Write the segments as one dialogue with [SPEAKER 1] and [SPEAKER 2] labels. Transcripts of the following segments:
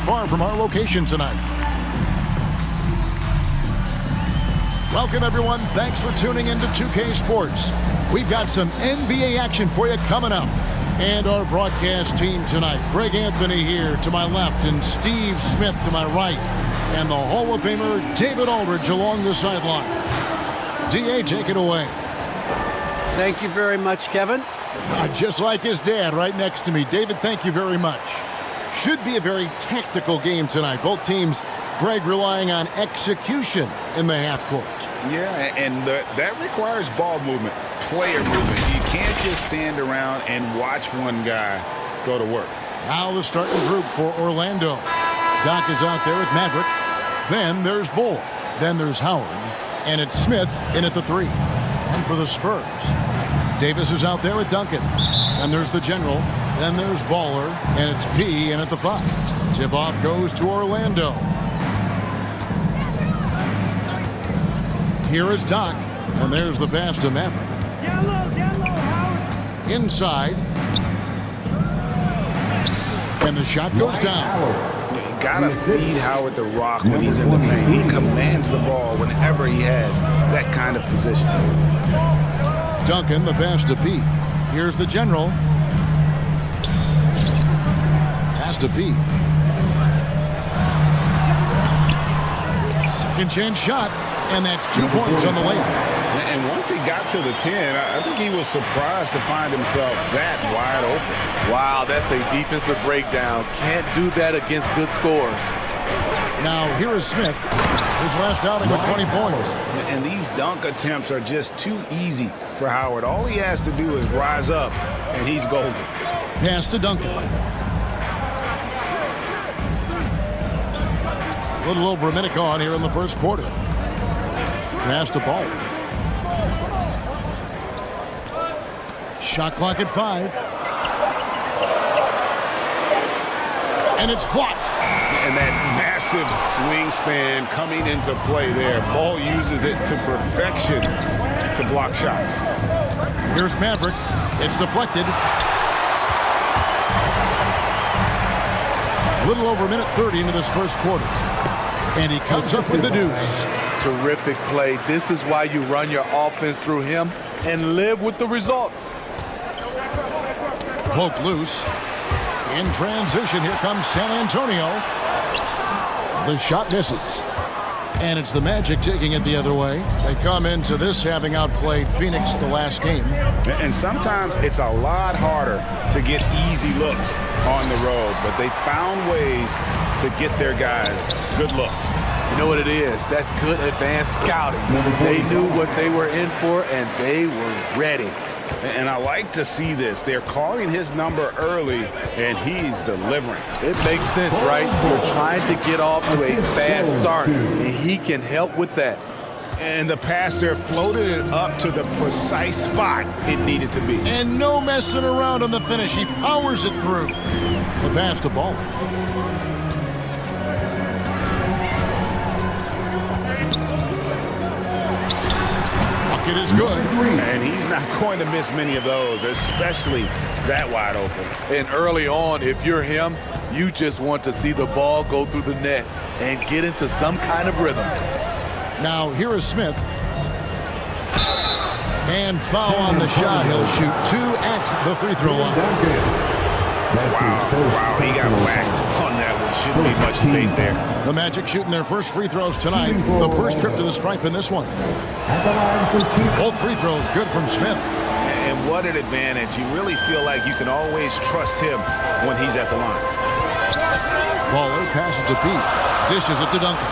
[SPEAKER 1] far from our location tonight. Welcome, everyone. Thanks for tuning into 2K Sports. We've got some NBA action for you coming up. And our broadcast team tonight, Greg Anthony here to my left and Steve Smith to my right. And the Hall of Famer David Aldridge along the sideline. D.A., take it away.
[SPEAKER 2] Thank you very much, Kevin.
[SPEAKER 1] Just like his dad right next to me. David, thank you very much. Should be a very tactical game tonight. Both teams, Greg, relying on execution in the half court.
[SPEAKER 3] Yeah, and that requires ball movement, player movement. You can't just stand around and watch one guy go to work.
[SPEAKER 1] Now the starting group for Orlando. Doc is out there with Maverick. Then there's Bull. Then there's Howard. And it's Smith in at the 3. And for the Spurs, Davis is out there with Duncan. And there's the General. Then there's Baller. And it's P in at the 5. Tip-off goes to Orlando. Here is Doc. And there's the pass to Maverick.
[SPEAKER 4] Down low, Howard.
[SPEAKER 1] Inside. And the shot goes down.
[SPEAKER 3] You gotta feed Howard the rock when he's in the paint. He commands the ball whenever he has that kind of position.
[SPEAKER 1] Duncan, the pass to Pete. Here's the General. Pass to Pete. Second chance shot, and that's 2 points on the layup.
[SPEAKER 3] And once he got to the 10, I think he was surprised to find himself that wide open.
[SPEAKER 5] Wow, that's a defensive breakdown. Can't do that against good scores.
[SPEAKER 1] Now here is Smith. His last outing with 20 points.
[SPEAKER 3] And these dunk attempts are just too easy for Howard. All he has to do is rise up, and he's golden.
[SPEAKER 1] Pass to Duncan. A little over a minute gone here in the first quarter. Pass to Ball. Shot clock at 5. And it's blocked.
[SPEAKER 3] And that massive wingspan coming into play there. Ball uses it to perfection to block shots.
[SPEAKER 1] Here's Maverick. It's deflected. A little over a minute 30 into this first quarter. And he comes up with the deuce.
[SPEAKER 5] Terrific play. This is why you run your offense through him and live with the results.
[SPEAKER 1] Poke loose. In transition, here comes San Antonio. The shot misses. And it's the Magic taking it the other way. They come into this having outplayed Phoenix the last game.
[SPEAKER 3] And sometimes it's a lot harder to get easy looks on the road, but they found ways to get their guys good looks.
[SPEAKER 5] You know what it is? That's good advanced scouting. They knew what they were in for, and they were ready.
[SPEAKER 3] And I like to see this. They're calling his number early, and he's delivering.
[SPEAKER 5] It makes sense, right? You're trying to get off to a fast start, and he can help with that.
[SPEAKER 3] And the pass there floated it up to the precise spot it needed to be.
[SPEAKER 1] And no messing around on the finish. He powers it through. The pass to Ball. It is good.
[SPEAKER 3] And he's not going to miss many of those, especially that wide open.
[SPEAKER 5] And early on, if you're him, you just want to see the ball go through the net and get into some kind of rhythm.
[SPEAKER 1] Now here is Smith. And foul on the shot. He'll shoot 2 at the free throw line.
[SPEAKER 3] Wow, he got whacked on that one. Shouldn't be much debate there.
[SPEAKER 1] The Magic shooting their first free throws tonight. The first trip to the stripe in this one. Both free throws good from Smith.
[SPEAKER 3] And what an advantage. You really feel like you can always trust him when he's at the line.
[SPEAKER 1] Baller passes to Pete. Dishes it to Duncan.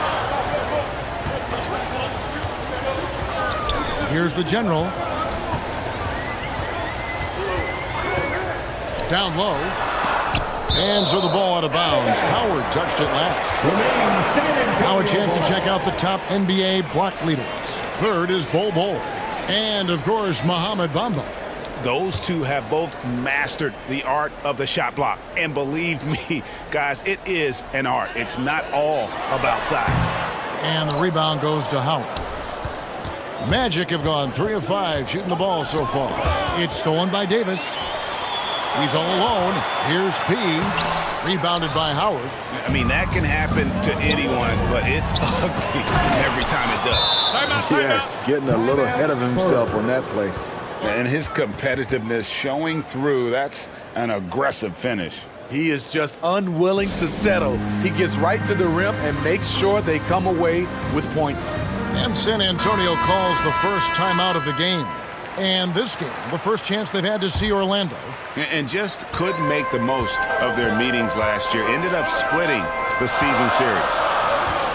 [SPEAKER 1] Here's the General. Down low. And so the ball out of bounds. Howard touched it last. Now a chance to check out the top NBA block leaders. Third is Bol Bol. And, of course, Mohamed Bamba.
[SPEAKER 3] Those two have both mastered the art of the shot block. And believe me, guys, it is an art. It's not all about size.
[SPEAKER 1] And the rebound goes to Howard. Magic have gone 3 of 5 shooting the ball so far. It's stolen by Davis. He's all alone. Here's P. Rebounded by Howard.
[SPEAKER 3] I mean, that can happen to anyone, but it's ugly every time it does.
[SPEAKER 5] Yes, getting a little ahead of himself on that play.
[SPEAKER 3] And his competitiveness showing through. That's an aggressive finish.
[SPEAKER 5] He is just unwilling to settle. He gets right to the rim and makes sure they come away with points.
[SPEAKER 1] And San Antonio calls the first timeout of the game. And this game, the first chance they've had to see Orlando.
[SPEAKER 3] And just couldn't make the most of their meetings last year. Ended up splitting the season series.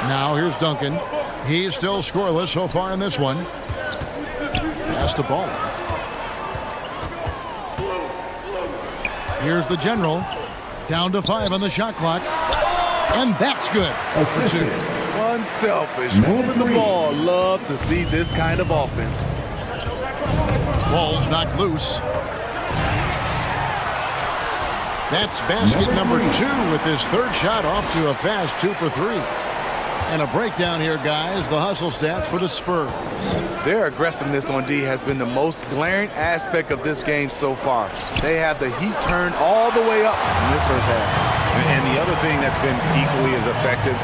[SPEAKER 1] Now here's Duncan. He's still scoreless so far in this one. Pass the ball. Here's the general. Down to 5 on the shot clock. And that's good for 2.
[SPEAKER 5] Unselfish. Moving the ball. Love to see this kind of offense.
[SPEAKER 1] Ball's knocked loose. That's basket number 2 with his third shot off to a fast 2 for 3. And a breakdown here, guys. The hustle stats for the Spurs.
[SPEAKER 5] Their aggressiveness on D has been the most glaring aspect of this game so far. They have the heat turned all the way up in this first half.
[SPEAKER 3] And the other thing that's been equally as effective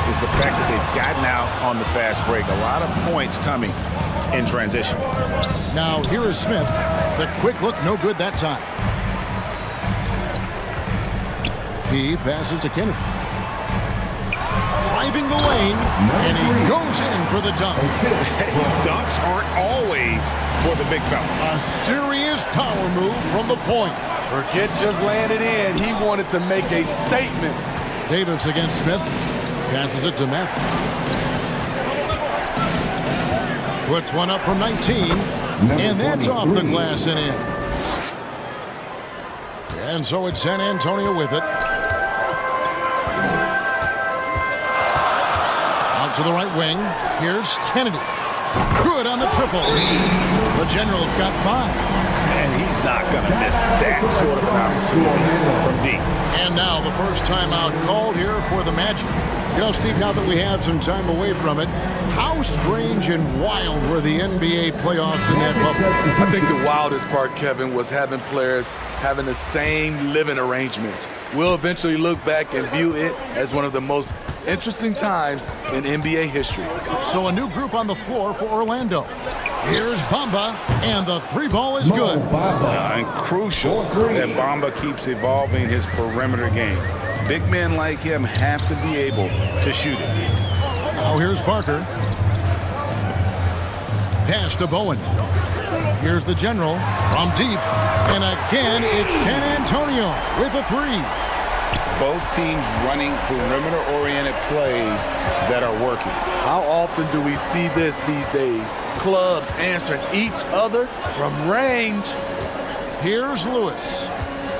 [SPEAKER 3] is the fact that they've gotten out on the fast break. A lot of points coming in transition.
[SPEAKER 1] Now here is Smith. The quick look, no good that time. He passes to Kennedy. Driving the lane, and he goes in for the dunk.
[SPEAKER 3] Dunks aren't always for the big fella.
[SPEAKER 1] A serious power move from the point.
[SPEAKER 5] Burkett just landed in. He wanted to make a statement.
[SPEAKER 1] Davis against Smith. Passes it to Maverick. Puts one up from 19. And that's off the glass and in. And so it's San Antonio with it. Out to the right wing. Here's Kennedy. Good on the triple. The General's got 5.
[SPEAKER 3] And he's not going to miss that sort of an opportunity from deep.
[SPEAKER 1] And now the first timeout called here for the Magic. You know, Steve, now that we have some time away from it, how strange and wild were the NBA playoffs in that bubble?
[SPEAKER 5] I think the wildest part, Kevin, was having players having the same living arrangements. We'll eventually look back and view it as one of the most interesting times in NBA history.
[SPEAKER 1] So a new group on the floor for Orlando. Here's Bamba, and the 3 ball is good.
[SPEAKER 3] And crucial that Bamba keeps evolving his perimeter game. Big men like him have to be able to shoot it.
[SPEAKER 1] Now here's Parker. Pass to Bowen. Here's the General from deep. And again, it's San Antonio with a 3.
[SPEAKER 3] Both teams running perimeter-oriented plays that are working.
[SPEAKER 5] How often do we see this these days? Clubs answering each other from range.
[SPEAKER 1] Here's Lewis.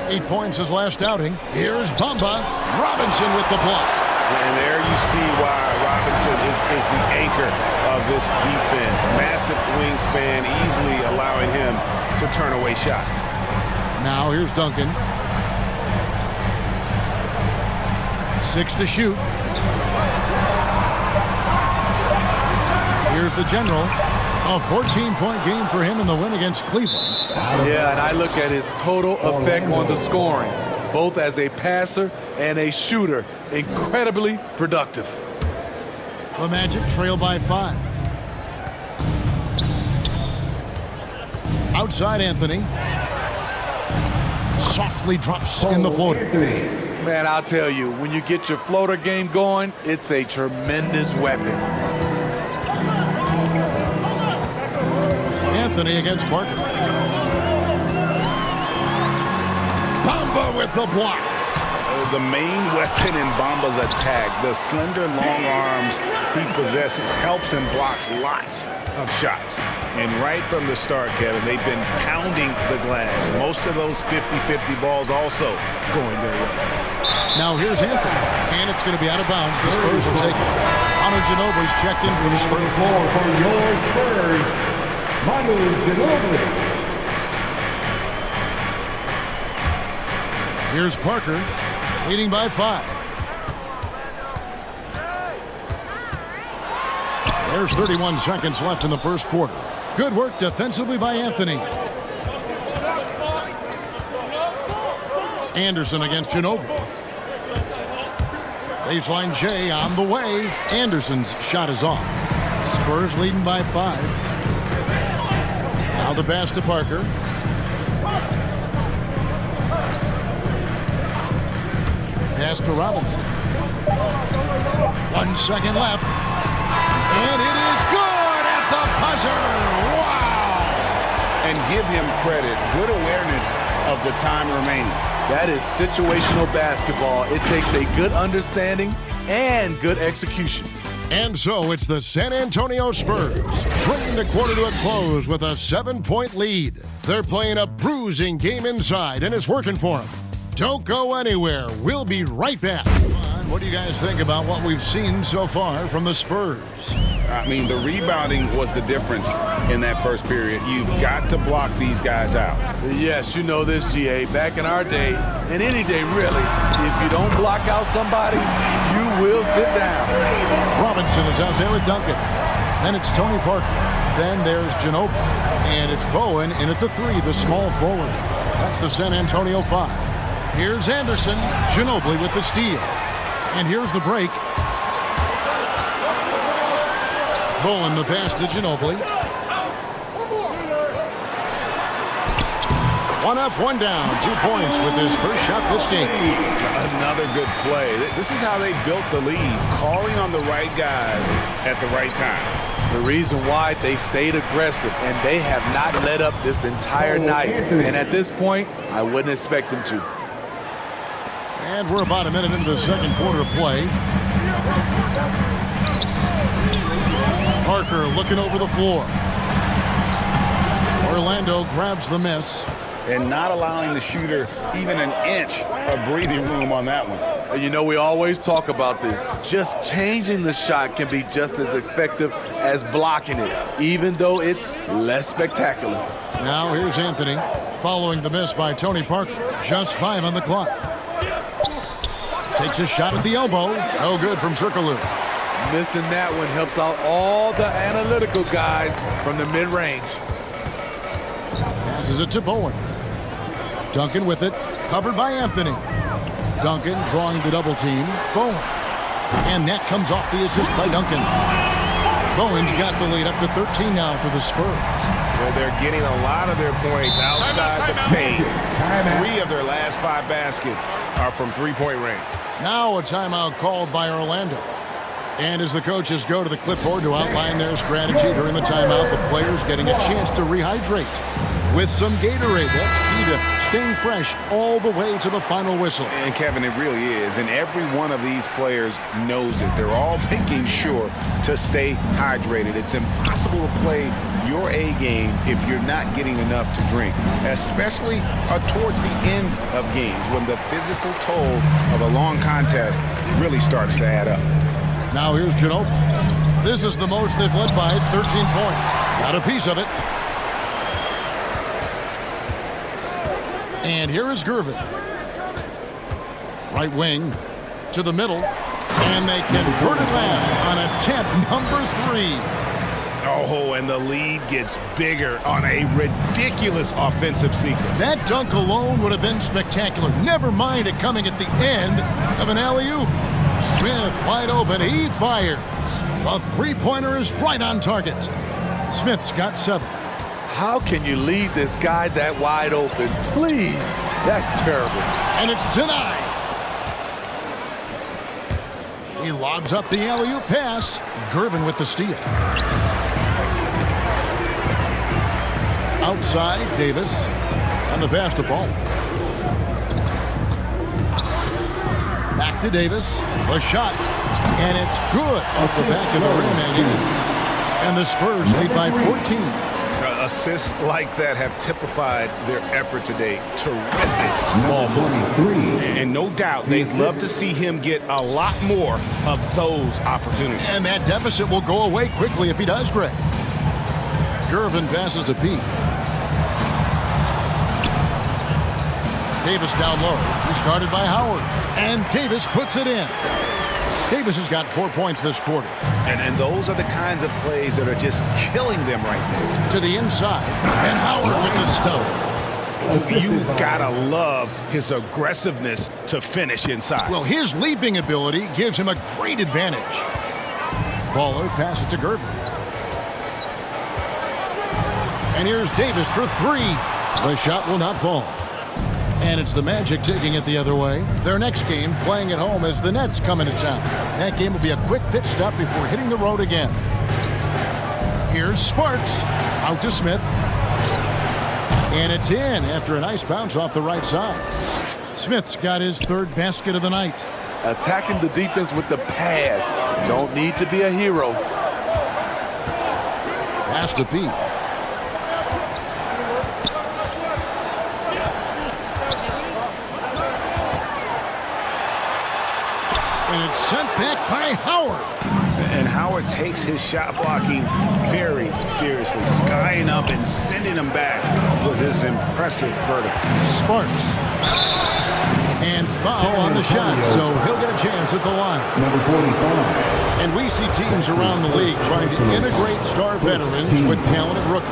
[SPEAKER 1] 8 points his last outing. Here's Bamba. Robinson with the block.
[SPEAKER 3] And there you see why Robinson is the anchor of this defense. Massive wingspan, easily allowing him to turn away shots.
[SPEAKER 1] Now here's Duncan. 6 to shoot. Here's the General. A 14-point game for him in the win against Cleveland.
[SPEAKER 5] Yeah, and I look at his total effect on the scoring, both as a passer and a shooter. Incredibly productive.
[SPEAKER 1] The Magic trail by 5. Outside Anthony. Softly drops in the floater.
[SPEAKER 5] Man, I'll tell you, when you get your floater game going, it's a tremendous weapon.
[SPEAKER 1] Anthony against Parker. Bamba with the block.
[SPEAKER 3] The main weapon in Bamba's attack, the slender, long arms he possesses, helps him block lots of shots. And right from the start, Kevin, they've been pounding the glass. Most of those 50-50 balls also going their way.
[SPEAKER 1] Now here's Anthony, and it's going to be out of bounds. The Spurs will take it. Manu Ginobili's checked in for the Spurs.
[SPEAKER 4] For your Spurs, Manu Ginobili.
[SPEAKER 1] Here's Parker, leading by 5. There's 31 seconds left in the first quarter. Good work defensively by Anthony. Anderson against Ginobili. Baseline J on the way. Anderson's shot is off. Spurs leading by 5. Now the pass to Parker. Pass to Robinson. 1 second left. And it is good at the buzzer. Wow!
[SPEAKER 3] And give him credit. Good awareness of the time remaining.
[SPEAKER 5] That is situational basketball. It takes a good understanding and good execution.
[SPEAKER 1] And so it's the San Antonio Spurs bringing the quarter to a close with a 7-point lead. They're playing a bruising game inside, and it's working for them. Don't go anywhere. We'll be right back. What do you guys think about what we've seen so far from the Spurs?
[SPEAKER 3] I mean, the rebounding was the difference in that first period. You've got to block these guys out.
[SPEAKER 5] Yes, you know this, GA. Back in our day, and any day really, if you don't block out somebody, you will sit down.
[SPEAKER 1] Robinson is out there with Duncan. Then it's Tony Parker. Then there's Ginobili. And it's Bowen in at the 3, the small forward. That's the San Antonio 5. Here's Anderson. Ginobili with the steal. And here's the break. Bowen the pass to Ginobili. 1 up, 1 down. 2 points with his first shot this game.
[SPEAKER 3] Another good play. This is how they built the lead, calling on the right guys at the right time.
[SPEAKER 5] The reason why they've stayed aggressive, and they have not let up this entire night. And at this point, I wouldn't expect them to.
[SPEAKER 1] And we're about a minute into the second quarter of play. Parker looking over the floor. Orlando grabs the miss.
[SPEAKER 3] And not allowing the shooter even an inch of breathing room on that one.
[SPEAKER 5] You know, we always talk about this. Just changing the shot can be just as effective as blocking it, even though it's less spectacular.
[SPEAKER 1] Now here's Anthony following the miss by Tony Parker. Just 5 on the clock. Takes a shot at the elbow. No good from Turkoglu.
[SPEAKER 5] Missing that one helps out all the analytical guys from the mid-range.
[SPEAKER 1] Passes it to Bowen. Duncan with it. Covered by Anthony. Duncan drawing the double team. Bowen. And that comes off the assist by Duncan. Bowen's got the lead up to 13 now for the Spurs.
[SPEAKER 6] Well, they're getting a lot of their points outside the paint. 3 of their last 5 baskets are from three-point range.
[SPEAKER 1] Now a timeout called by Orlando. And as the coaches go to the clipboard to outline their strategy during the timeout, the players getting a chance to rehydrate with some Gatorade. That's key to staying fresh all the way to the final whistle.
[SPEAKER 6] And, Kevin, it really is. And every one of these players knows it. They're all making sure to stay hydrated. It's impossible to play your A game if you're not getting enough to drink, especially towards the end of games when the physical toll of a long contest really starts to add up.
[SPEAKER 1] Now here's Ginobili. This is the most they've led by 13 points. Got a piece of it. And here is Gervin. Right wing to the middle. And they convert it last on attempt number 3.
[SPEAKER 6] Oh, and the lead gets bigger on a ridiculous offensive sequence.
[SPEAKER 1] That dunk alone would have been spectacular. Never mind it coming at the end of an alley-oop. Smith wide open. He fires. The three-pointer is right on target. Smith's got 7.
[SPEAKER 5] How can you leave this guy that wide open? Please. That's terrible.
[SPEAKER 1] And it's denied. He lobs up the alley-oop pass. Gervin with the steal. Outside, Davis. And the pass to Ball. Back to Davis. The shot. And it's good off the back of the rim and in. And the Spurs lead by 14.
[SPEAKER 6] Assists like that have typified their effort today. Terrific ball movement. And no doubt they'd love to see him get a lot more of those opportunities.
[SPEAKER 1] And that deficit will go away quickly if he does, Greg. Gervin passes to Pete. Davis down low. He's guarded by Howard. And Davis puts it in. Davis has got 4 points this quarter.
[SPEAKER 6] And those are the kinds of plays that are just killing them right there.
[SPEAKER 1] To the inside. And Howard with the stuff.
[SPEAKER 6] You gotta love his aggressiveness to finish inside.
[SPEAKER 1] Well, his leaping ability gives him a great advantage. Baller passes to Gervin. And here's Davis for three. The shot will not fall. And it's the Magic taking it the other way. Their next game playing at home as the Nets come into town. That game will be a quick pit stop before hitting the road again. Here's Sparks. Out to Smith. And it's in after a nice bounce off the right side. Smith's got his third basket of the night.
[SPEAKER 5] Attacking the defense with the pass. Don't need to be a hero.
[SPEAKER 1] Pass to Pete. And it's sent back by Howard.
[SPEAKER 6] And Howard takes his shot blocking very seriously, skying up and sending him back with his impressive vertical.
[SPEAKER 1] Sparks. And foul on the shot, so he'll get a chance at the line.
[SPEAKER 4] Number 45.
[SPEAKER 1] And we see teams around the league trying to integrate star veterans with talented rookies.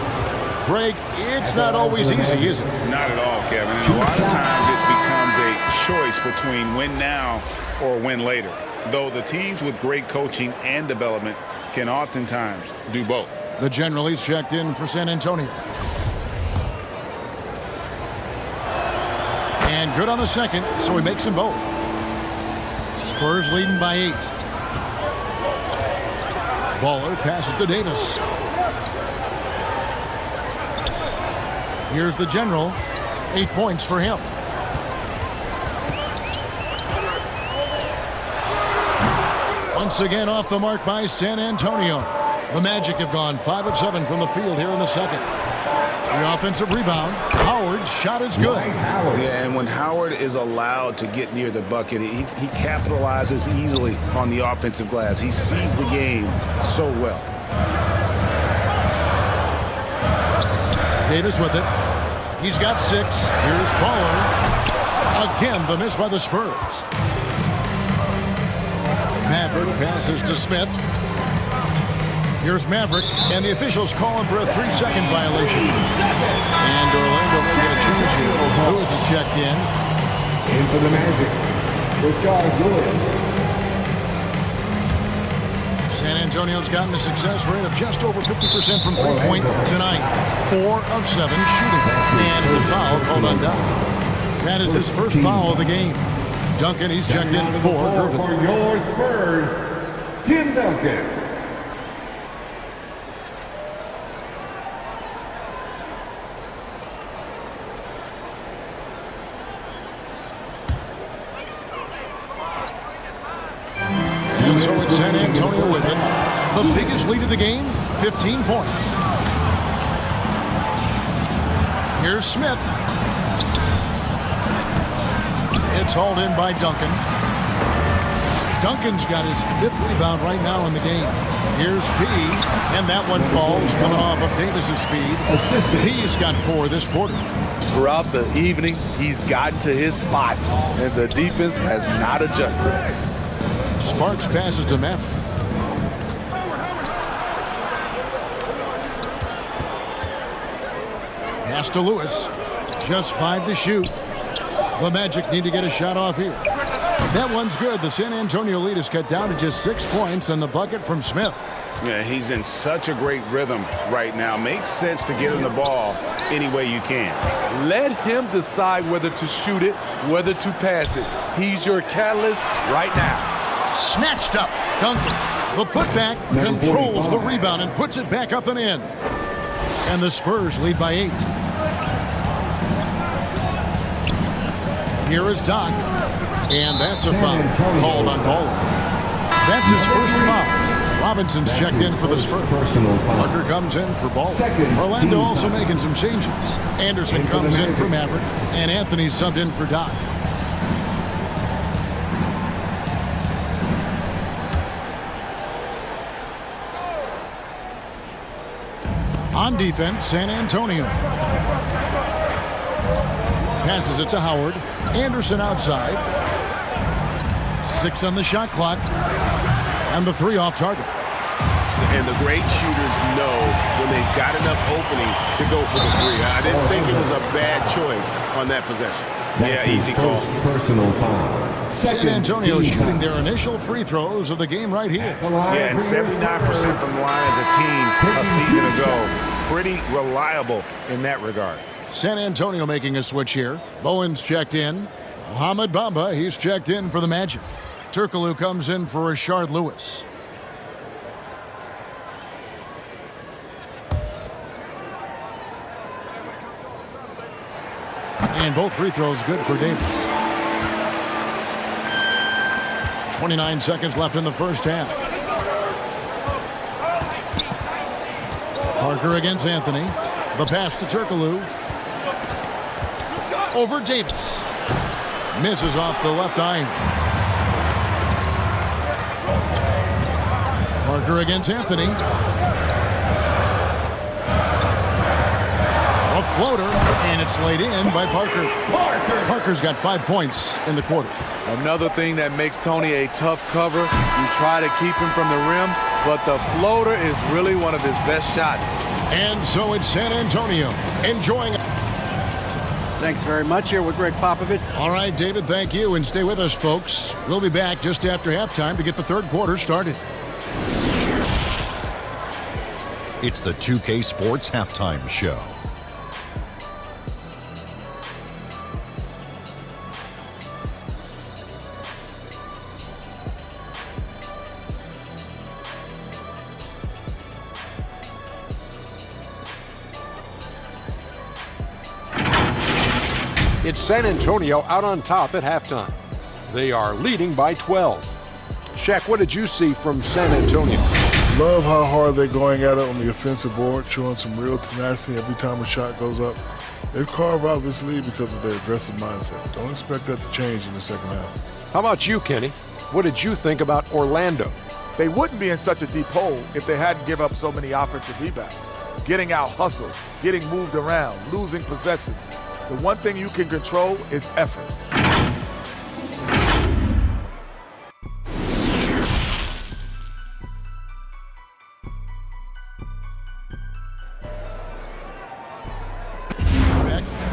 [SPEAKER 1] Greg, it's not always easy, is it?
[SPEAKER 6] Not at all, Kevin. And a lot of times it becomes a choice between win now or win later. Though the teams with great coaching and development can oftentimes do both.
[SPEAKER 1] The general is checked in for San Antonio. And good on the second, so he makes them both. Spurs leading by 8. Baller passes to Davis. Here's the general. 8 points for him. Once again off the mark by San Antonio. The Magic have gone 5 of 7 from the field here in the second. The offensive rebound. Howard's shot is good.
[SPEAKER 6] Yeah, and when Howard is allowed to get near the bucket, he capitalizes easily on the offensive glass. He sees the game so well.
[SPEAKER 1] Davis with it. He's got 6. Here's Baller. Again, the miss by the Spurs. Maverick passes to Smith. Here's Maverick, and the officials calling for a 3-second violation. And Orlando may get a change here. Lewis is checked in.
[SPEAKER 4] In for the Magic, Rashard Lewis.
[SPEAKER 1] San Antonio's gotten a success rate of just over 50% from three-point tonight. 4 of 7 shooting. And it's a foul called on Duncan. That is his first foul of the game. Duncan, he's checked in for Gervin.
[SPEAKER 4] For your Spurs, Tim Duncan.
[SPEAKER 1] And so it's San Antonio with it. The biggest lead of the game, 15 points. Here's Smith. It's hauled in by Duncan. Duncan's got his 5th rebound right now in the game. Here's P, and that one falls coming off of Davis's feed. P's got 4 this quarter.
[SPEAKER 5] Throughout the evening, he's gotten to his spots, and the defense has not adjusted.
[SPEAKER 1] Sparks passes to Maverick. Pass to Lewis. Just 5 to shoot. The Magic need to get a shot off here. That one's good. The San Antonio lead is cut down to just 6 points, and the bucket from Smith.
[SPEAKER 6] Yeah, he's in such a great rhythm right now. Makes sense to get him the ball any way you can.
[SPEAKER 5] Let him decide whether to shoot it, whether to pass it. He's your catalyst right now.
[SPEAKER 1] Snatched up. Duncan. The putback controls the rebound and puts it back up and in. And the Spurs lead by 8. Here is Doc. And that's a foul called on Baller. That's his first foul. Robinson's checked in for the Spurs. Parker comes in for Baller. Orlando also making some changes. Anderson comes in for Maverick. And Anthony subbed in for Doc. On defense, San Antonio. Passes it to Howard. Anderson outside. 6 on the shot clock. And the 3 off target.
[SPEAKER 6] And the great shooters know when they've got enough opening to go for the three. I didn't think it was a bad choice on that possession.
[SPEAKER 4] That's
[SPEAKER 6] easy call.
[SPEAKER 4] Personal foul.
[SPEAKER 1] San Antonio shooting their initial free throws of the game right here.
[SPEAKER 6] Yeah, and 79% from the line as a team a season ago. Pretty reliable in that regard.
[SPEAKER 1] San Antonio making a switch here. Bowen's checked in. Mohamed Bamba, he's checked in for the Magic. Turkoglu comes in for Rashard Lewis. And both free throws good for Davis. 29 seconds left in the first half. Parker against Anthony. The pass to Turkoglu. Over Davis. Misses off the left iron. Parker against Anthony. A floater, and it's laid in by Parker. Parker's got 5 points in the quarter.
[SPEAKER 7] Another thing that makes Tony a tough cover, you try to keep him from the rim, but the floater is really one of his best shots.
[SPEAKER 1] And so it's San Antonio enjoying it.
[SPEAKER 2] Thanks very much. Here with Greg Popovich.
[SPEAKER 1] All right, David, thank you. And stay with us, folks. We'll be back just after halftime to get the third quarter started.
[SPEAKER 8] It's the 2K Sports Halftime Show.
[SPEAKER 9] It's San Antonio out on top at halftime. They are leading by 12. Shaq, what did you see from San Antonio?
[SPEAKER 10] Love how hard they're going at it on the offensive board, showing some real tenacity every time a shot goes up. They've carved out this lead because of their aggressive mindset. Don't expect that to change in the second half.
[SPEAKER 9] How about you, Kenny? What did you think about Orlando?
[SPEAKER 11] They wouldn't be in such a deep hole if they hadn't given up so many offensive rebounds. Getting out hustled, getting moved around, losing possessions. The one thing you can control is effort.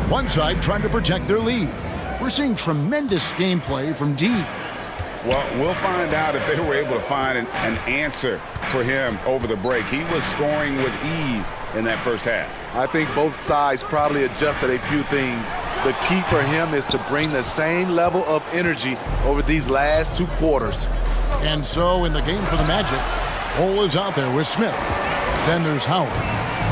[SPEAKER 1] One side trying to protect their lead. We're seeing tremendous gameplay from D.
[SPEAKER 6] Well, we'll find out if they were able to find an answer for him over the break. He was scoring with ease in that first half.
[SPEAKER 7] I think both sides probably adjusted a few things. The key for him is to bring the same level of energy over these last 2 quarters.
[SPEAKER 1] And so in the game for the Magic, Cole is out there with Smith. Then there's Howard.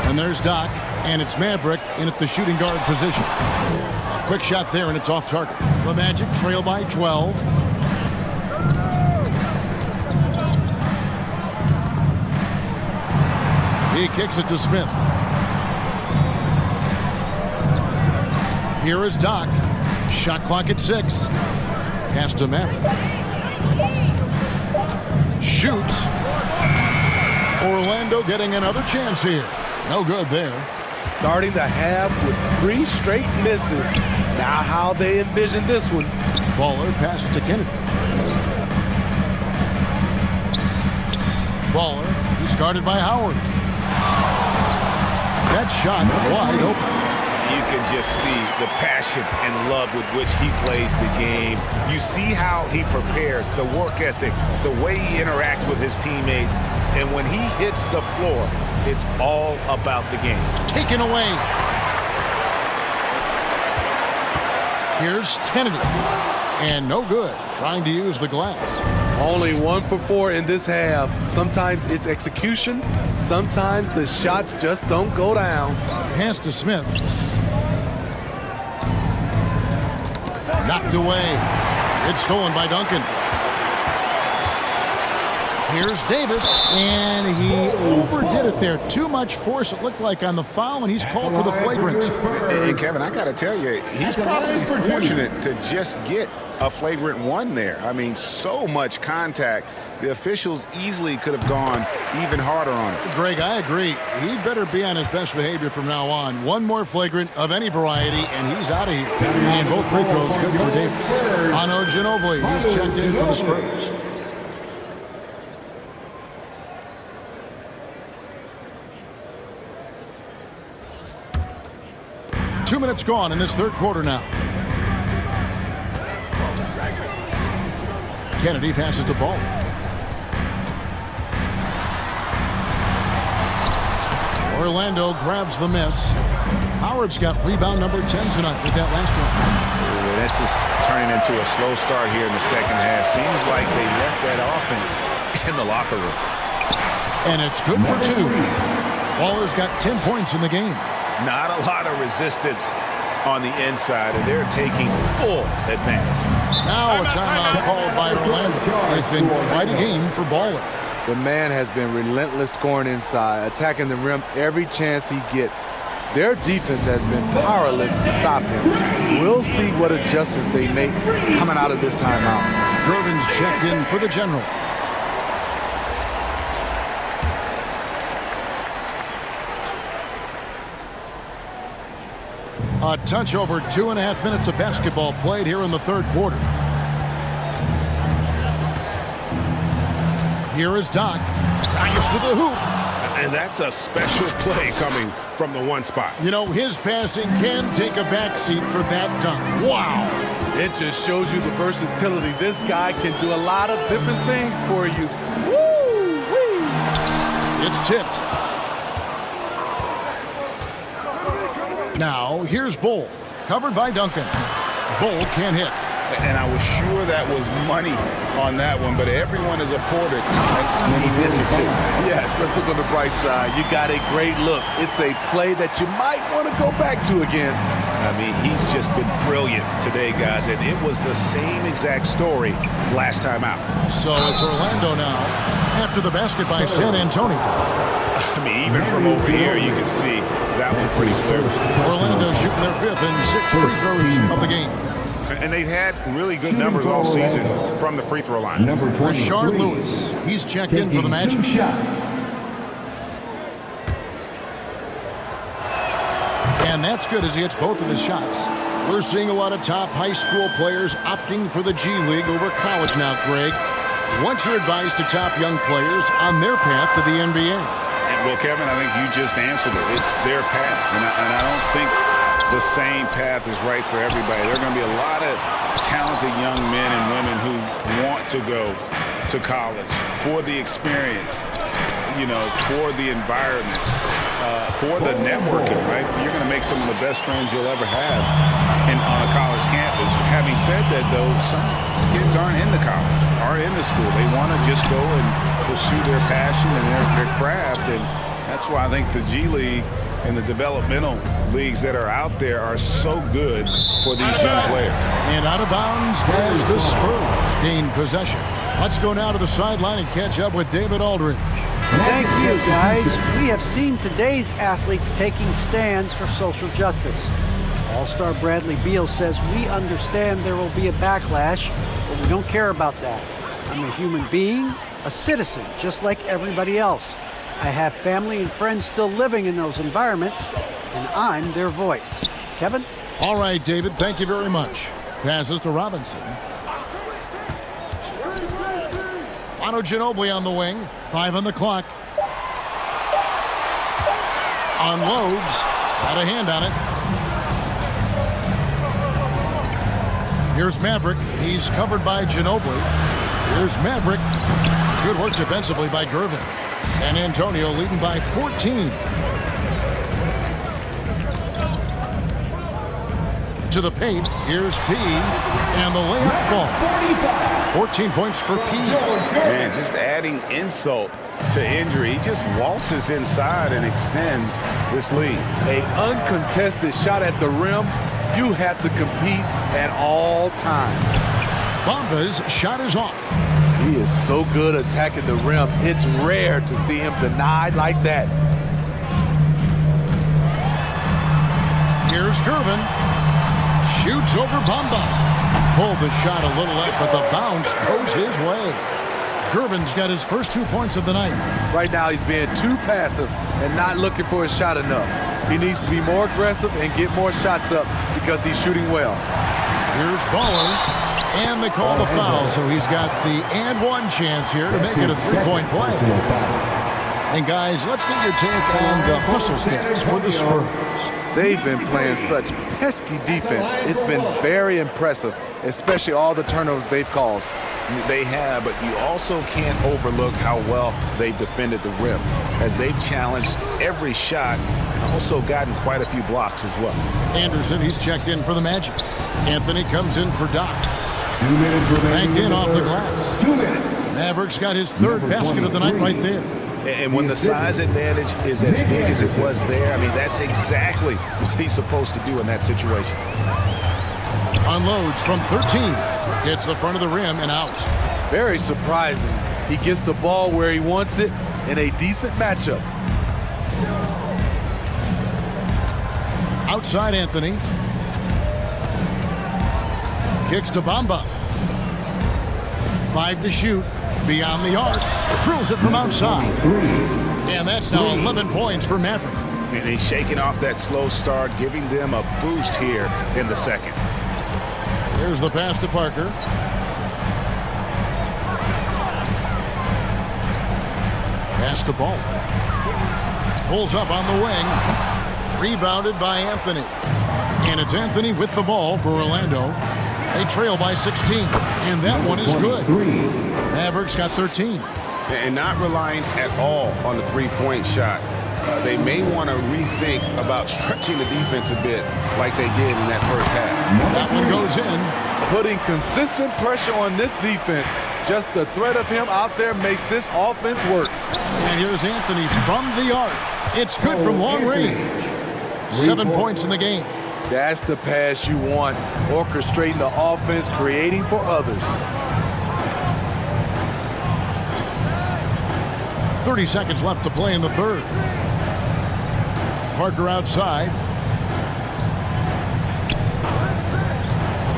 [SPEAKER 1] And there's Doc. And it's Maverick in at the shooting guard position. A quick shot there, and it's off target. The Magic trail by 12. He kicks it to Smith. Here is Doc. Shot clock at 6. Pass to Maverick. Shoots. Orlando getting another chance here. No good there.
[SPEAKER 7] Starting the half with 3 straight misses. Now how they envision this one.
[SPEAKER 1] Baller passes to Kennedy. Baller, he's guarded by Howard. That shot wide open.
[SPEAKER 6] You can just see the passion and love with which he plays the game. You see how he prepares, the work ethic, the way he interacts with his teammates. And when he hits the floor, it's all about the game.
[SPEAKER 1] Taken away. Here's Kennedy. And no good. Trying to use the glass.
[SPEAKER 7] Only 1 for 4 in this half. Sometimes it's execution. Sometimes the shots just don't go down.
[SPEAKER 1] Pass to Smith. Knocked away. It's stolen by Duncan. Here's Davis, and he overdid it there. Too much force, it looked like, on the foul, and he's called for the flagrant.
[SPEAKER 6] And Kevin, I got to tell you, he's probably fortunate to just get a flagrant 1 there. I mean, so much contact. The officials easily could have gone even harder on it.
[SPEAKER 1] Greg, I agree. He better be on his best behavior from now on. One more flagrant of any variety, and he's out of here. And both free throws good for Davis. Ano Ginobili, he's checked in for the Spurs. minutes gone in this third quarter now. Kennedy passes the ball. Orlando grabs the miss. Howard's got rebound number 10 tonight with that last one.
[SPEAKER 6] This is turning into a slow start here in the second half. Seems like they left that offense in the locker room.
[SPEAKER 1] And it's good for 2. Baller's got 10 points in the game.
[SPEAKER 6] Not a lot of resistance on the inside, and they're taking full advantage.
[SPEAKER 1] Now a timeout called by Orlando. It's been quite a game for Baller.
[SPEAKER 7] The man has been relentless scoring inside, attacking the rim every chance he gets. Their defense has been powerless to stop him. We'll see what adjustments they make coming out of this timeout.
[SPEAKER 1] Gervin's checked in for the General. A touch over 2.5 minutes of basketball played here in the third quarter. Here is Doc. Drives to the hoop.
[SPEAKER 6] And that's a special play coming from the one spot.
[SPEAKER 1] You know, his passing can take a backseat for that dunk. Wow.
[SPEAKER 7] It just shows you the versatility. This guy can do a lot of different things for you. Woo-wee.
[SPEAKER 1] It's tipped. Now, here's Bull. Covered by Duncan. Bull can't hit.
[SPEAKER 6] And I was sure that was money on that one, but everyone is afforded an easy visit too.
[SPEAKER 7] Yes, let's look on the bright side. You got a great look. It's a play that you might want to go back to again.
[SPEAKER 6] I mean, he's just been brilliant today, guys, and it was the same exact story last time out.
[SPEAKER 1] So it's Orlando now after the basket by San Antonio.
[SPEAKER 6] I mean, even from over here, you can see that one pretty clear.
[SPEAKER 1] Orlando shooting their 5th and 6th free throws of the game.
[SPEAKER 6] And they've had really good numbers all season from the free throw line.
[SPEAKER 1] Rashard Lewis, he's checked in for the Magic. And that's good as he hits both of his shots. We're seeing a lot of top high school players opting for the G League over college now, Greg. What's your advice to top young players on their path to the NBA?
[SPEAKER 6] Well, Kevin, I think you just answered it. It's their path, and I don't think the same path is right for everybody. There are going to be a lot of talented young men and women who want to go to college for the experience, you know, for the environment, for the networking, right? You're going to make some of the best friends you'll ever have on a college campus. Having said that, though, some kids aren't into college, aren't into school. They want to just go and pursue their passion and their craft, and that's why I think the G League and the developmental leagues that are out there are so good for these young players.
[SPEAKER 1] And out of bounds as the Spurs gain possession. Let's go now to the sideline and catch up with David Aldridge.
[SPEAKER 2] Thank you, guys. We have seen today's athletes taking stands for social justice. All-star Bradley Beal says, we understand there will be a backlash, but we don't care about that. I'm a human being, a citizen, just like everybody else. I have family and friends still living in those environments, and I'm their voice. Kevin?
[SPEAKER 1] All right, David, thank you very much. Passes to Robinson. Manu Ginobili on the wing. 5 on the clock. Unloads. Got a hand on it. Here's Maverick. He's covered by Ginobili. Here's Maverick. Good work defensively by Gervin. San Antonio leading by 14. To the paint. Here's P. And the layup fall. 14 points for P.
[SPEAKER 6] Man, just adding insult to injury. He just waltzes inside and extends this lead.
[SPEAKER 7] An uncontested shot at the rim. You have to compete at all times.
[SPEAKER 1] Bamba's shot is off.
[SPEAKER 7] He is so good attacking the rim. It's rare to see him denied like that.
[SPEAKER 1] Here's Gervin. Shoots over Bamba. Pulled the shot a little late, but the bounce goes his way. Gervin's got his first 2 points of the night.
[SPEAKER 7] Right now he's being too passive and not looking for his shot enough. He needs to be more aggressive and get more shots up because he's shooting well.
[SPEAKER 1] Here's Baller. And they call the foul, so he's got the and one chance here to make it a 3-point play. And guys, let's get your take on the hustle stats for the Spurs.
[SPEAKER 7] They've been playing such pesky defense. It's been very impressive, especially all the turnovers they've caused.
[SPEAKER 6] They have, but you also can't overlook how well they've defended the rim, as they've challenged every shot and also gotten quite a few blocks as well.
[SPEAKER 1] Anderson, he's checked in for the Magic. Anthony comes in for Doc.
[SPEAKER 4] 2 minutes remaining.
[SPEAKER 1] Backed in off the glass.
[SPEAKER 4] 2 minutes.
[SPEAKER 1] Mavericks got his third basket of the night right there.
[SPEAKER 6] And when the size advantage is as big as it was there, I mean, that's exactly what he's supposed to do in that situation.
[SPEAKER 1] Unloads from 13. Hits the front of the rim and out.
[SPEAKER 7] Very surprising. He gets the ball where he wants it in a decent matchup.
[SPEAKER 1] Outside Anthony. Kicks to Bamba. 5 to shoot. Beyond the arc. Drills it from outside. And that's now 11 points for Maverick.
[SPEAKER 6] And he's shaking off that slow start, giving them a boost here in the second.
[SPEAKER 1] Here's the pass to Parker. Pass to Ball. Pulls up on the wing. Rebounded by Anthony. And it's Anthony with the ball for Orlando. They trail by 16. And that one is good. Mavericks got 13.
[SPEAKER 6] And not relying at all on the three-point shot. They may want to rethink about stretching the defense a bit like they did in that first half.
[SPEAKER 1] That one goes in.
[SPEAKER 7] Putting consistent pressure on this defense. Just the threat of him out there makes this offense work.
[SPEAKER 1] And here's Anthony from the arc. It's good from long range. 7 points in the game.
[SPEAKER 7] That's the pass you want. Orchestrating the offense, creating for others.
[SPEAKER 1] 30 seconds left to play in the third. Parker outside.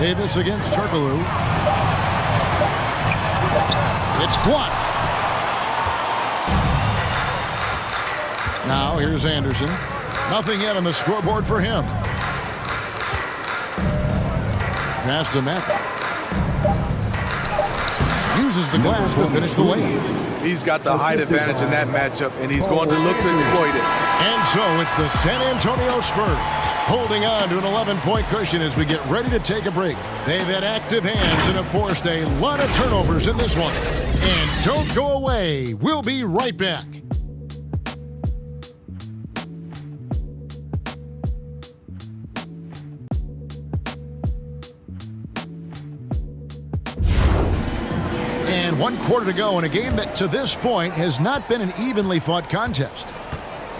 [SPEAKER 1] Davis against Turkoglu. It's blocked. Now here's Anderson. Nothing yet on the scoreboard for him. Pass to Maverick. Uses the glass to finish the lane.
[SPEAKER 7] He's got the height advantage in that matchup, and he's going to look to exploit it.
[SPEAKER 1] And so it's the San Antonio Spurs holding on to an 11-point cushion as we get ready to take a break. They've had active hands and have forced a lot of turnovers in this one. And don't go away. We'll be right back. And 1 quarter to go in a game that to this point has not been an evenly fought contest.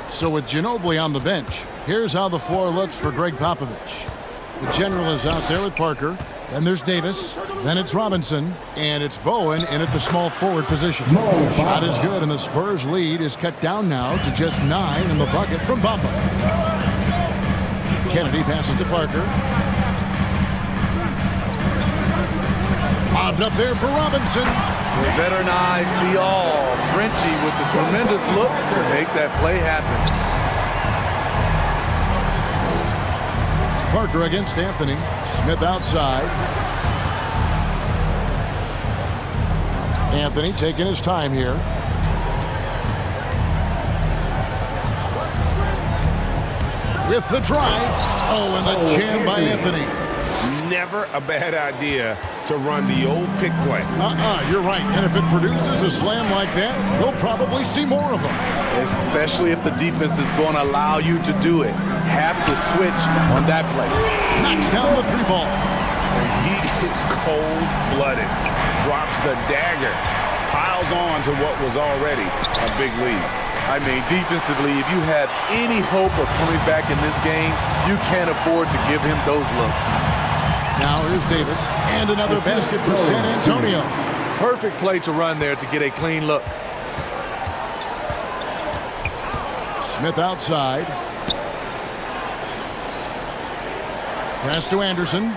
[SPEAKER 1] So with Ginobili on the bench, here's how the floor looks for Greg Popovich. The general is out there with Parker. Then there's Davis. Then it's Robinson. And it's Bowen in at the small forward position. Shot is good, and the Spurs lead is cut down now to just 9 in the bucket from Bamba. Kennedy passes to Parker. Bobbed up there for Robinson.
[SPEAKER 7] The veteran eyes see all. Frenchie with the tremendous look to make that play happen.
[SPEAKER 1] Parker against Anthony. Smith outside. Anthony taking his time here. With the drive. Oh, and the jam by Anthony.
[SPEAKER 6] Never a bad idea to run the old pick play.
[SPEAKER 1] You're right. And if it produces a slam like that, we'll probably see more of them.
[SPEAKER 7] Especially if the defense is going to allow you to do it. Have to switch on that play.
[SPEAKER 1] Knocks down the 3 ball.
[SPEAKER 6] He is cold-blooded. Drops the dagger. Piles on to what was already a big lead.
[SPEAKER 7] I mean, defensively, if you have any hope of coming back in this game, you can't afford to give him those looks.
[SPEAKER 1] Now here's Davis, and another basket for San Antonio.
[SPEAKER 7] Perfect play to run there to get a clean look.
[SPEAKER 1] Smith outside. Pass to Anderson.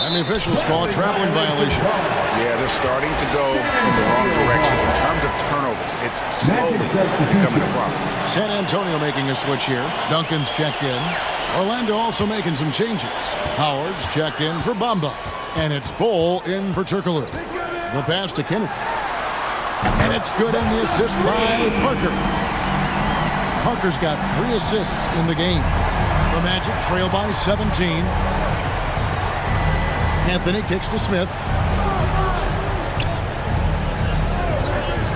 [SPEAKER 1] And the officials call a traveling violation.
[SPEAKER 6] Yeah, they're starting to go in the wrong direction in terms of turnovers. It's slowly becoming a problem.
[SPEAKER 1] San Antonio making a switch here. Duncan's checked in. Orlando also making some changes. Howard's checked in for Bamba. And it's Bol in for Turkoglu. The pass to Kennedy. And it's good, and the assist by Parker. Parker's got 3 assists in the game. The Magic trail by 17. Anthony kicks to Smith.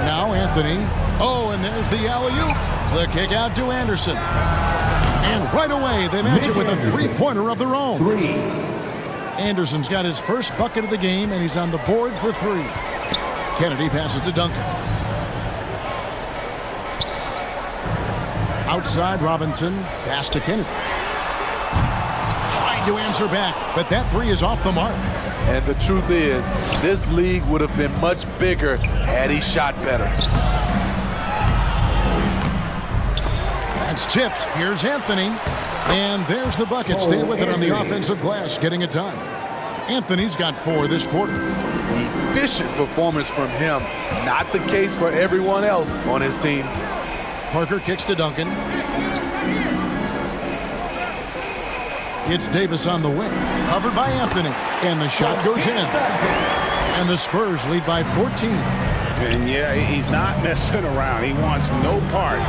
[SPEAKER 1] Now Anthony. Oh, and there's the alley-oop. The kick out to Anderson. And right away, they match it with a three-pointer of their own. Anderson's got his first bucket of the game, and he's on the board for 3. Kennedy passes to Duncan. Outside Robinson. Pass to Kennedy. Trying to answer back, but that 3 is off the mark.
[SPEAKER 7] And the truth is, this league would have been much bigger had he shot better.
[SPEAKER 1] That's tipped. Here's Anthony. And there's the bucket. Stay with it on the offensive glass, getting it done. Anthony's got 4 this quarter.
[SPEAKER 7] Efficient performance from him. Not the case for everyone else on his team.
[SPEAKER 1] Parker kicks to Duncan. It's Davis on the wing. Covered by Anthony. And the shot goes in. And the Spurs lead by 14.
[SPEAKER 3] And yeah, he's not messing around. He wants no part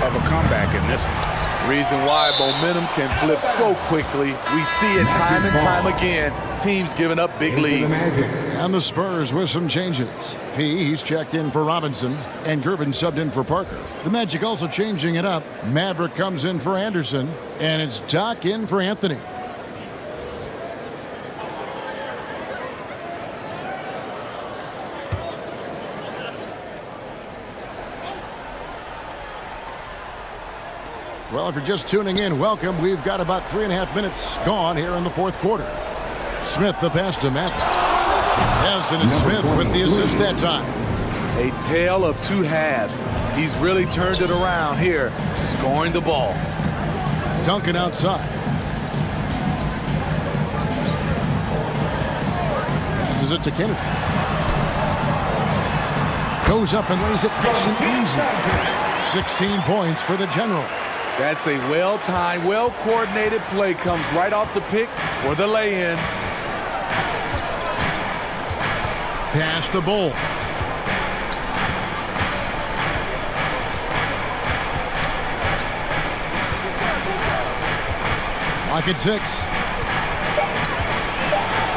[SPEAKER 3] of a comeback in this one.
[SPEAKER 7] Reason why momentum can flip so quickly. We see it time and time again. Teams giving up big leads.
[SPEAKER 1] And the Spurs with some changes. He's checked in for Robinson, and Gervin subbed in for Parker. The Magic also changing it up. Maverick comes in for Anderson, and it's Doc in for Anthony. Well, if you're just tuning in, welcome. We've got about 3.5 minutes gone here in the fourth quarter. Smith the pass to Maverick. Yes, and it's Smith with the assist that time.
[SPEAKER 7] A tale of 2 halves. He's really turned it around here, scoring the ball.
[SPEAKER 1] Duncan outside. Passes it to Kennedy. Goes up and lays it nice and easy. 16 points for the General.
[SPEAKER 7] That's a well-timed, well-coordinated play. Comes right off the pick for the lay-in.
[SPEAKER 1] Pass the Bull. Lock at 6.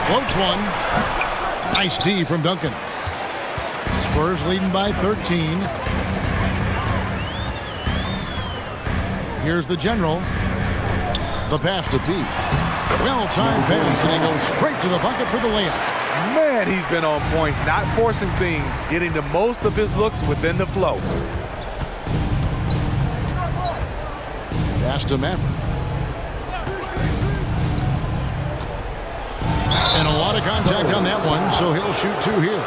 [SPEAKER 1] Floats one. Nice D from Duncan. Spurs leading by 13. Here's the General. The pass to P. Well-timed pass, and he goes straight to the bucket for the layup.
[SPEAKER 7] Man, he's been on point, not forcing things, getting the most of his looks within the flow.
[SPEAKER 1] Pass to Maverick. And a lot of contact on that one, so he'll shoot 2 here.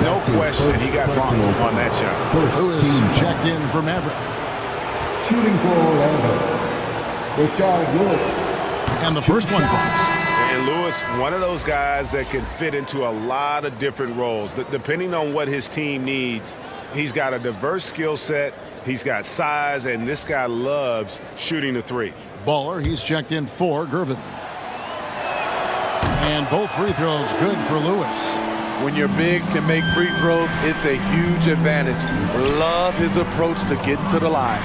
[SPEAKER 3] No question, he got bumped on that shot.
[SPEAKER 1] Lewis checked in for Maverick.
[SPEAKER 4] Shooting for Orlando, Rashard Lewis.
[SPEAKER 1] And the first one drops.
[SPEAKER 6] And Lewis, one of those guys that can fit into a lot of different roles. Depending on what his team needs, he's got a diverse skill set. He's got size, and this guy loves shooting the 3.
[SPEAKER 1] Baller, he's checked in for Gervin. And both free throws good for Lewis.
[SPEAKER 7] When your bigs can make free throws, it's a huge advantage. Love his approach to getting to the line.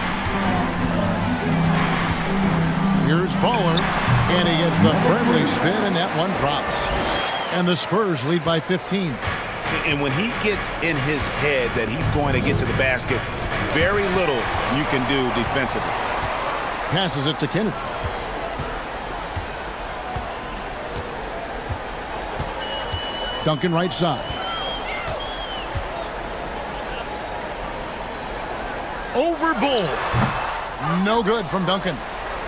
[SPEAKER 1] Here's Baller, and he gets the friendly spin, and that one drops. And the Spurs lead by 15.
[SPEAKER 6] And when he gets in his head that he's going to get to the basket, very little you can do defensively.
[SPEAKER 1] Passes it to Kennedy. Duncan right side. Over Bull. No good from Duncan.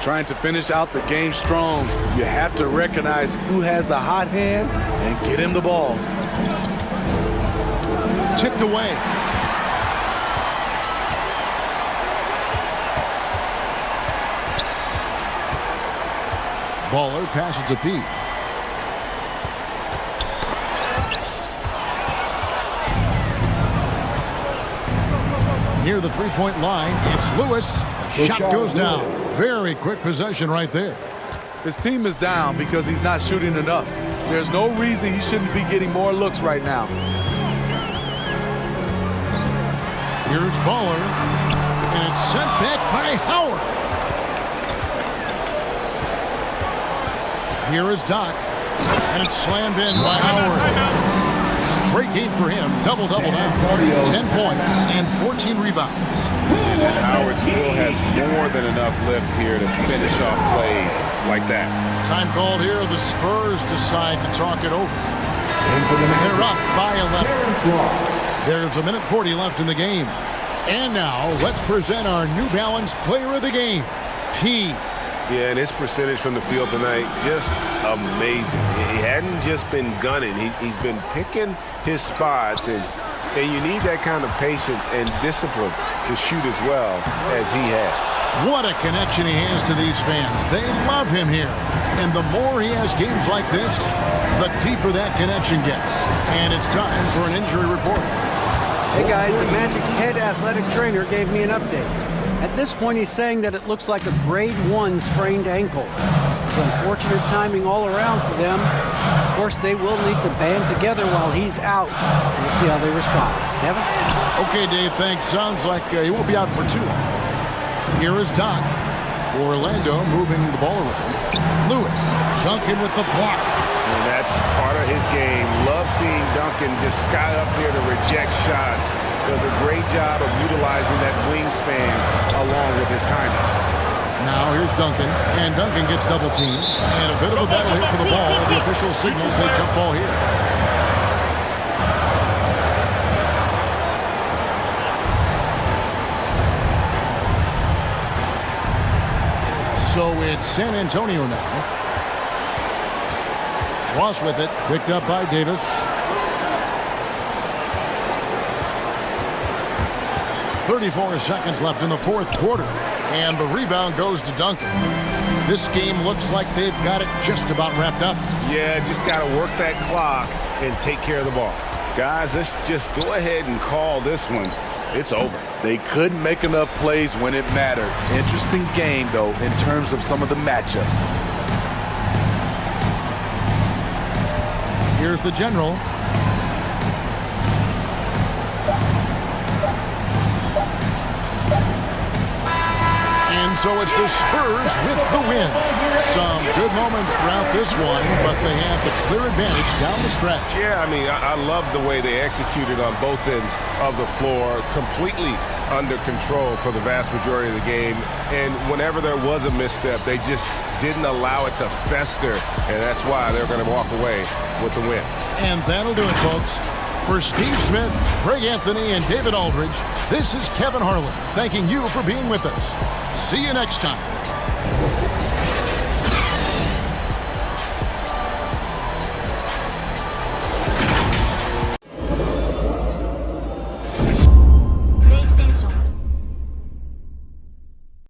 [SPEAKER 7] Trying to finish out the game strong. You have to recognize who has the hot hand and get him the ball.
[SPEAKER 1] Tipped away. Baller passes to Pete. Near the three-point line, it's Lewis. The shot goes down. Very quick possession right there.
[SPEAKER 7] His team is down because he's not shooting enough. There's no reason he shouldn't be getting more looks right now.
[SPEAKER 1] Here's Baller, and it's sent back by Howard. Here is Doc, and it's slammed in by Howard. Great game for him. Double-double now. 10 points and 14 rebounds.
[SPEAKER 6] And Howard still has more than enough lift here to finish off plays like that.
[SPEAKER 1] Time called here. The Spurs decide to talk it over. They're up by 11. There's 1:40 left in the game. And now let's present our New Balance Player of the Game, P.
[SPEAKER 12] Yeah, and his percentage from the field tonight, just amazing. He hadn't just been gunning. He's been picking his spots, and you need that kind of patience and discipline to shoot as well as he has.
[SPEAKER 1] What a connection he has to these fans. They love him here. And the more he has games like this, the deeper that connection gets. And it's time for an injury report.
[SPEAKER 2] Hey guys, the Magic's head athletic trainer gave me an update. At this point, he's saying that it looks like a grade 1 sprained ankle. It's unfortunate timing all around for them. Of course, they will need to band together while he's out. We'll see how they respond. Kevin?
[SPEAKER 1] Okay, Dave, thanks. Sounds like he won't be out for too long. Here is Doc. Orlando moving the ball around. Lewis, Duncan with the block.
[SPEAKER 6] And that's part of his game. Love seeing Duncan just sky up there to reject shots. Does a great job of utilizing that wingspan along with his timing.
[SPEAKER 1] Now here's Duncan, and Duncan gets double teamed. And a bit of a battle here for the ball. The official signals a jump ball here. So it's San Antonio now. Ross with it, picked up by Davis. 34 seconds left in the fourth quarter. And the rebound goes to Duncan. This game looks like they've got it just about wrapped up.
[SPEAKER 6] Yeah, just got to work that clock and take care of the ball. Guys, let's just go ahead and call this one. It's over.
[SPEAKER 5] They couldn't make enough plays when it mattered. Interesting game, though, in terms of some of the matchups.
[SPEAKER 1] Here's the general. And so it's the Spurs with the win. Some good moments throughout this one, but they had the clear advantage down the stretch.
[SPEAKER 6] Yeah, I mean, I love the way they executed on both ends of the floor, completely under control for the vast majority of the game. And whenever there was a misstep, they just didn't allow it to fester, and that's why they're going to walk away with the win.
[SPEAKER 1] And that'll do it, folks. For Steve Smith, Greg Anthony, and David Aldridge, this is Kevin Harlan thanking you for being with us. See you next time.